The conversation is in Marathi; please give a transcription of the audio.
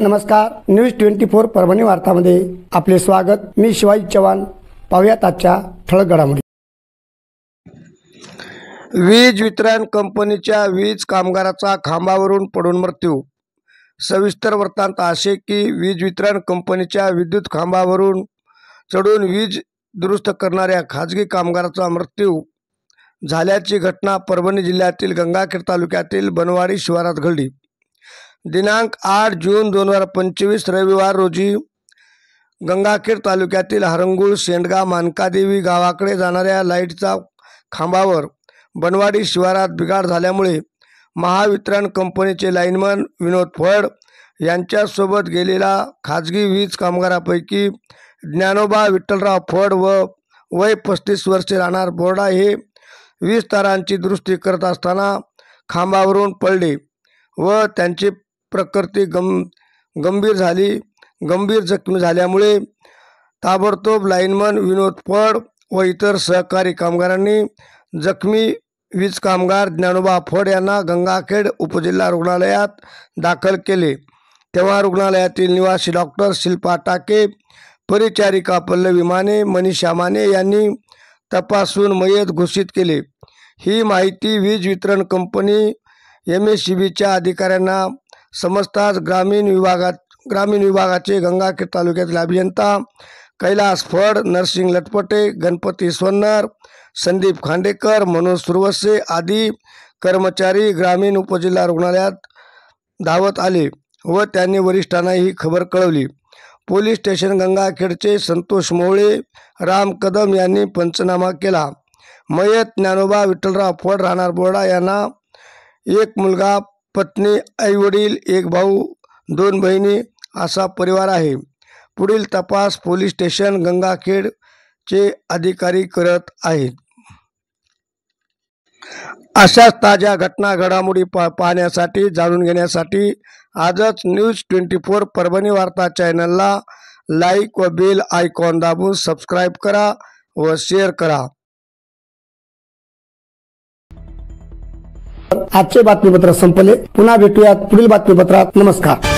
नमस्कार, न्यूज 24 परभणी वार्तामध्ये आपले स्वागत। मी शिवाजी चव्हाण। पाहूयात आजच्या ठळक घडामोडी। वीज वितरण कंपनीच्या वीज कामगाराचा खांबावरून पडून मृत्यू। सविस्तर वृत्तांत असे की वीज वितरण कंपनीच्या विद्युत खांबावरून चढून वीज दुरुस्त करणाऱ्या खाजगी कामगाराचा मृत्यू झाल्याची घटना परभणी जिल्ह्यातील गंगाखेड तालुक्यातील बनवाडी शिवारात घडली। दिनांक 8 जून 2025 रविवार रोजी गंगाखेड तालुक्यातील हरंगुळ शेंडगा मानकादेवी गावाकडे जाणाऱ्या लाईटचा खांबावर बनवाडी शिवारात बिघाड झाल्यामुळे महावितरण कंपनीचे लाईनमन विनोद फड यांच्यासोबत गेलेला खाजगी वीज कामगारापैकी ज्ञानोबा विठ्ठलराव फड व वय 35 वर्षे राहणार बोर्डा हे वीज तारांची दुरुस्ती करत असताना खांबावरून पडले व त्यांची प्रकृती गंभीर जखमी झाल्यामुळे ताबडतोब लाईनमन विनोद फड व इतर सहकारी कामगारांनी जखमी वीज कामगार ज्ञानोबा फड यांना गंगाखेड उपजिल्हा रुग्णालयात दाखल केले। तेव्हा रुग्णालयातील निवासी डॉक्टर शिल्पा टाके, परिचारिका पल्लवी माने, मनीषा माने यांनी तपासून मयत घोषित केले। ही माहिती वीज वितरण कंपनी MSEBच्या अधिकाऱ्यांना समजताच ग्रामीण विभागाचे गंगाखेड तालुक्यातील अभियंता कैलास फड, नरसिंग लटपटे, गणपती सोन्नर, संदीप खांडेकर, मनोज सुरवसे आदी कर्मचारी ग्रामीण उपजिल्हा रुग्णालयात धावत आले व त्यांनी वरिष्ठांना ही खबर कळवली। पोलीस स्टेशन गंगाखेडचे संतोष मोहळे, राम कदम यांनी पंचनामा केला। मयत ज्ञानोबा विठ्ठलराव फड राहणार बोर्डा यांना एक मुलगा, पत्नी, आईवडील, एक भाऊ, 2 बहिणी असा परिवार आहे। पुढील तपास पोलीस स्टेशन गंगाखेडचे अधिकारी करत आहेत। अशाच ताज्या घटना घडामोडी पाहण्यासाठी जाणून घेण्यासाठी आजच न्यूज 24 परभणी वार्ता चॅनलला लाईक व बेल आयकॉन दाबून सबस्क्राईब करा व शेअर करा। आजचे बातमीपत्र संपले। पुन्हा भेटूयात पुढील बातमीपत्रात। नमस्कार।